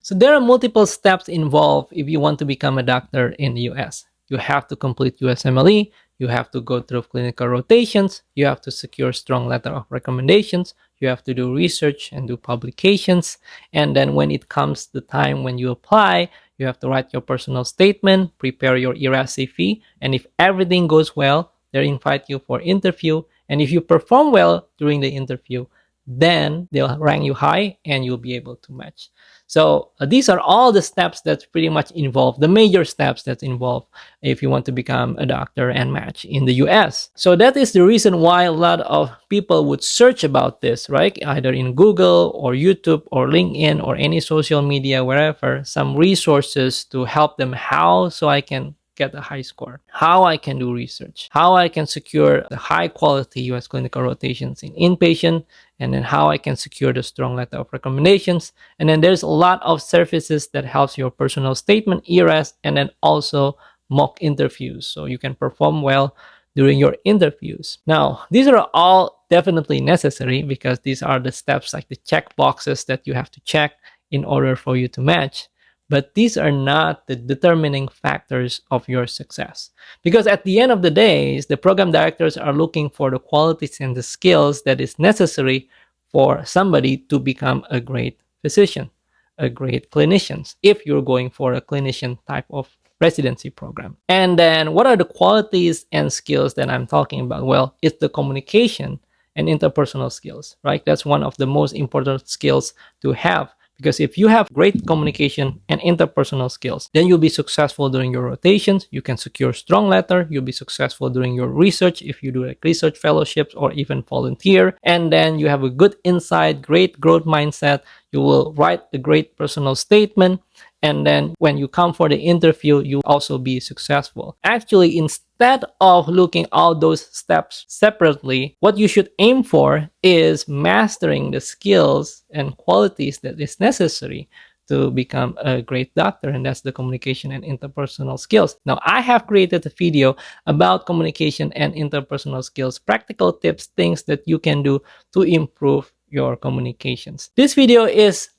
So there are multiple steps involved if you want to become a doctor in the US. You have to complete USMLE, you have to go through clinical rotations, you have to secure strong letter of recommendations, you have to do research and do publications, and then when it comes the time when you apply, you have to write your personal statement, prepare your ERAS CV, and if everything goes well, they invite you for interview, and if you perform well during the interview, then they'll rank you high and you'll be able to match. So these are all the steps that's pretty much involved, the major steps that's involved if you want to become a doctor and match in the US. So that is the reason why a lot of people would search about this, right? Either in Google or YouTube or LinkedIn or any social media, wherever, some resources to help them how so I can get a high score, how I can do research, how I can secure the high quality US clinical rotations in inpatient, and then how I can secure the strong letter of recommendations. And then there's a lot of services that helps your personal statement, ERAS, and then also mock interviews. So you can perform well during your interviews. Now, these are all definitely necessary because these are the steps, like the check boxes that you have to check in order for you to match. But these are not the determining factors of your success. Because at the end of the day, the program directors are looking for the qualities and the skills that is necessary for somebody to become a great physician, a great clinician, if you're going for a clinician type of residency program. And then what are the qualities and skills that I'm talking about? Well, it's the communication and interpersonal skills, right? That's one of the most important skills to have. Because if you have great communication and interpersonal skills, then you'll be successful during your rotations. You can secure strong letter. You'll be successful during your research if you do like research fellowships or even volunteer. And then you have a good insight, great growth mindset. You will write a great personal statement. And then when you come for the interview, you also be successful. Actually, instead of looking all those steps separately, what you should aim for is mastering the skills and qualities that is necessary to become a great doctor, and that's the communication and interpersonal skills. Now, I have created a video about communication and interpersonal skills, practical tips, things that you can do to improve your communications. This video is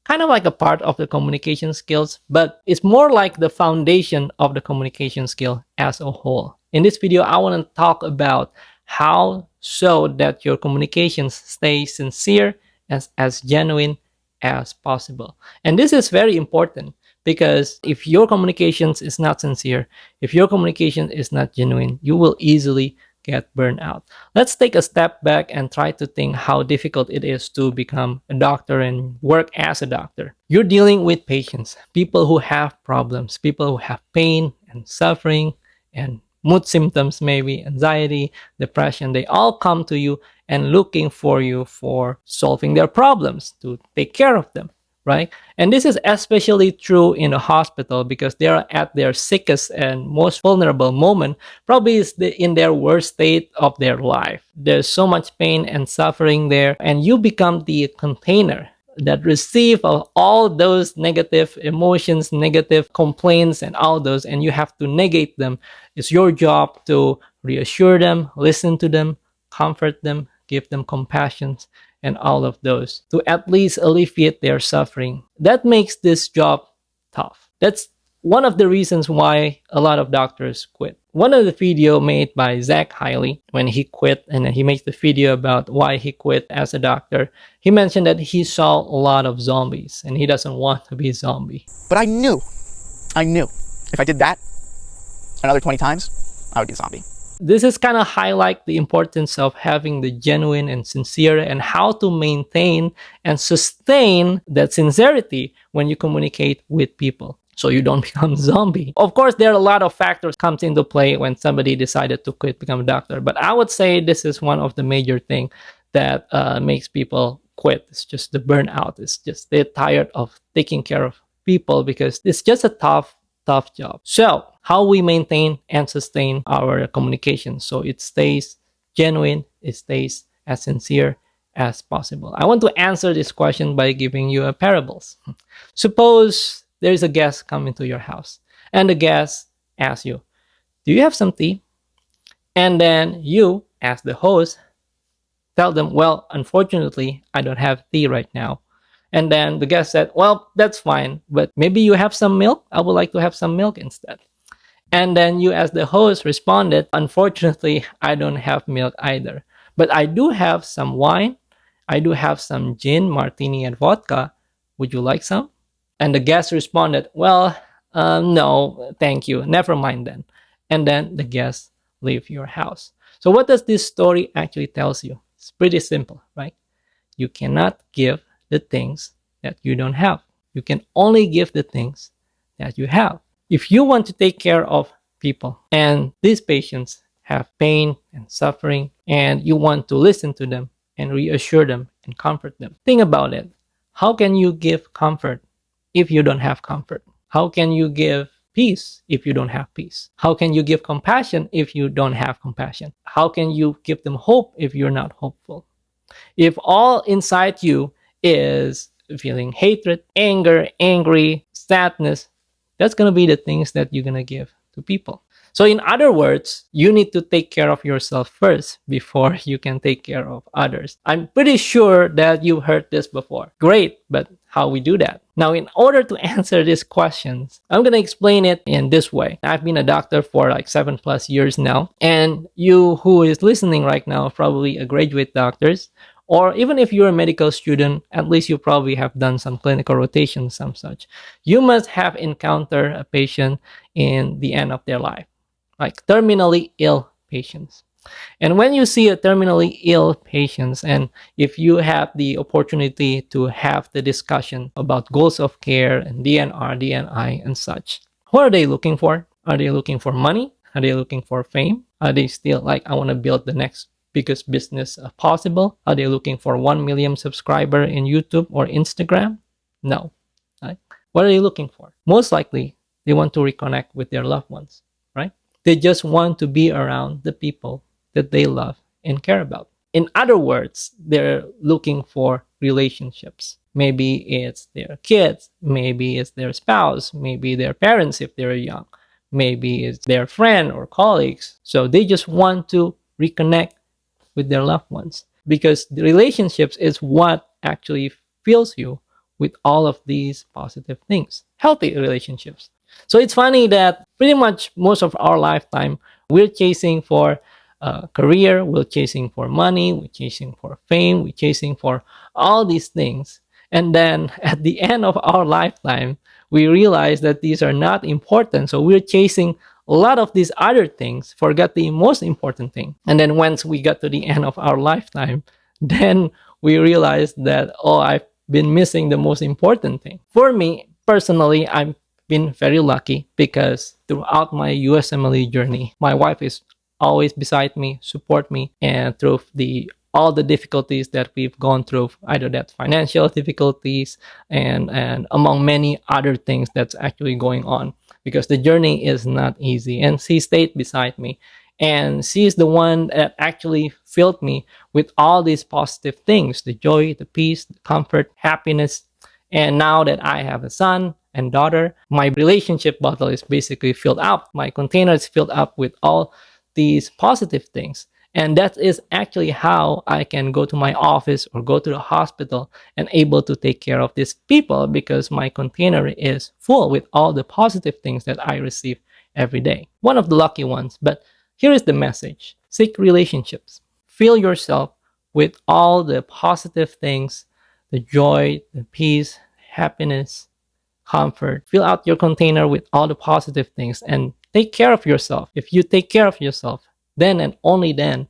kind of like a part of the communication skills, but it's more like the foundation of the communication skill as a whole. In this video, I want to talk about how so that your communications stay sincere, as genuine as possible. And this is very important because if your communications is not sincere, if your communication is not genuine, you will easily get burned out. Let's take a step back and try to think how difficult it is to become a doctor and work as a doctor. You're dealing with patients, people who have problems, people who have pain and suffering and mood symptoms, maybe anxiety, depression. They all come to you and looking for you for solving their problems, to take care of them, right? And this is especially true in a hospital because they are at their sickest and most vulnerable moment, probably is in their worst state of their life. There's so much pain and suffering there, and you become the container that receive all those negative emotions, negative complaints, and all those, and you have to negate them. It's your job to reassure them, listen to them, comfort them, give them compassion, and all of those to at least alleviate their suffering. That makes this job tough. That's one of the reasons why a lot of doctors quit. One of the video made by Zach Hiley when he quit, and then he makes the video about why he quit as a doctor. He mentioned that he saw a lot of zombies and he doesn't want to be a zombie. But I knew if I did that another 20 times, I would be a zombie. This is kind of highlight the importance of having the genuine and sincere and how to maintain and sustain that sincerity when you communicate with people so you don't become a zombie. Of course, there are a lot of factors comes into play when somebody decided to quit, become a doctor. But I would say this is one of the major things that makes people quit. It's just the burnout. It's just they're tired of taking care of people because it's just a tough job. So how we maintain and sustain our communication so it stays genuine, it stays as sincere as possible. I want to answer this question by giving you a parables. Suppose there is a guest coming to your house and the guest asks you, do you have some tea? And then you, as the host, tell them, well, unfortunately, I don't have tea right now. And then the guest said, well, that's fine, but maybe you have some milk? I would like to have some milk instead. And then you, as the host, responded, unfortunately, I don't have milk either. But I do have some wine. I do have some gin, martini, and vodka. Would you like some? And the guest responded, well, no, thank you. Never mind then. And then the guest leave your house. So what does this story actually tells you? It's pretty simple, right? You cannot give the things that you don't have. You can only give the things that you have. If you want to take care of people and these patients have pain and suffering, and you want to listen to them and reassure them and comfort them, think about it. How can you give comfort if you don't have comfort? How can you give peace if you don't have peace? How can you give compassion if you don't have compassion? How can you give them hope if you're not hopeful? If all inside you is feeling hatred, anger, angry, sadness, that's going to be the things that you're going to give to people. So in other words, you need to take care of yourself first before you can take care of others. I'm pretty sure that you've heard this before. Great, but how we do that? Now, in order to answer these questions, I'm going to explain it in this way. I've been a doctor for like 7+ years now, and you who is listening right now, probably a graduate doctors, or even if you're a medical student, at least you probably have done some clinical rotations, some such. You must have encountered a patient in the end of their life, like terminally ill patients. And when you see a terminally ill patients, and if you have the opportunity to have the discussion about goals of care and DNR, DNI, and such, what are they looking for? Are they looking for money? Are they looking for fame? Are they still like, I want to build the next biggest business possible? Are they looking for 1 million subscriber in YouTube or Instagram? No. Right? What are they looking for? Most likely, they want to reconnect with their loved ones, right? They just want to be around the people that they love and care about. In other words, they're looking for relationships. Maybe it's their kids, maybe it's their spouse, maybe their parents if they're young, maybe it's their friend or colleagues. So they just want to reconnect with their loved ones, because the relationships is what actually fills you with all of these positive things, healthy relationships. So it's funny that pretty much most of our lifetime, we're chasing for career, we're chasing for money, we're chasing for fame, we're chasing for all these things. And then at the end of our lifetime, we realize that these are not important. So we're chasing a lot of these other things, forgot the most important thing. And then once we got to the end of our lifetime, then we realized that, oh, I've been missing the most important thing. For me, personally, I've been very lucky because throughout my USMLE journey, my wife is always beside me, support me, and through all the difficulties that we've gone through, either that's financial difficulties and among many other things that's actually going on, because the journey is not easy. And she stayed beside me, and she is the one that actually filled me with all these positive things, the joy, the peace, the comfort, happiness. And now that I have a son and daughter, my relationship bottle is basically filled up. My container is filled up with all these positive things. And that is actually how I can go to my office or go to the hospital and able to take care of these people, because my container is full with all the positive things that I receive every day. One of the lucky ones. But here is the message. Seek relationships. Fill yourself with all the positive things, the joy, the peace, happiness, comfort. Fill out your container with all the positive things and take care of yourself. If you take care of yourself, then and only then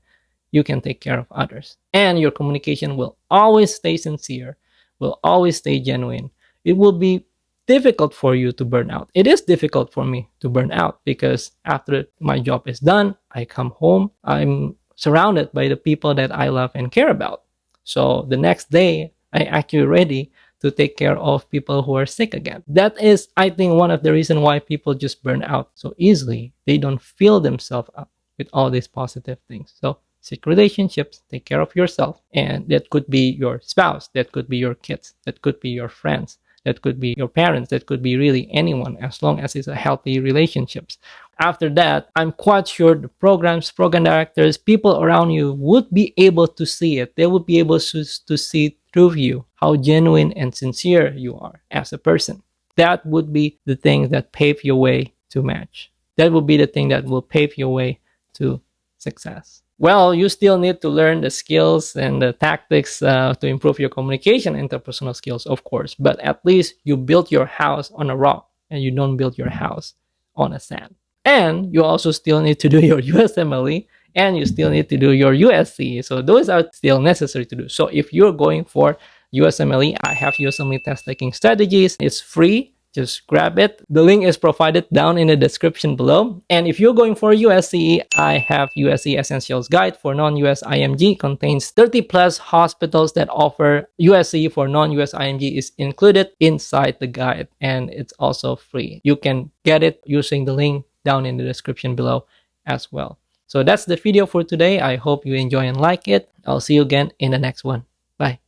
you can take care of others. And your communication will always stay sincere, will always stay genuine. It will be difficult for you to burn out. It is difficult for me to burn out because after my job is done, I come home, I'm surrounded by the people that I love and care about. So the next day, I actually ready to take care of people who are sick again. That is, I think, one of the reasons why people just burn out so easily. They don't fill themselves up with all these positive things. So seek relationships, take care of yourself, and that could be your spouse, that could be your kids, that could be your friends, that could be your parents, that could be really anyone, as long as it's a healthy relationships After that, I'm quite sure the program directors, people around you would be able to see it. They would be able to see through you how genuine and sincere you are as a person. That would be the thing that pave your way to match. That would be the thing that will pave your way to success. Well, you still need to learn the skills and the tactics to improve your communication and interpersonal skills, of course. But at least you build your house on a rock and you don't build your house on a sand. And you also still need to do your USMLE and you still need to do your USCE. So those are still necessary to do. So if you're going for USMLE, I have USMLE test taking strategies. It's free. Just grab it. The link is provided down in the description below. And if you're going for USCE, I have USCE Essentials Guide for non-US IMG. Contains 30 plus hospitals that offer USCE for non-US IMG is included inside the guide. And it's also free. You can get it using the link down in the description below as well. So that's the video for today. I hope you enjoy and like it. I'll see you again in the next one. Bye.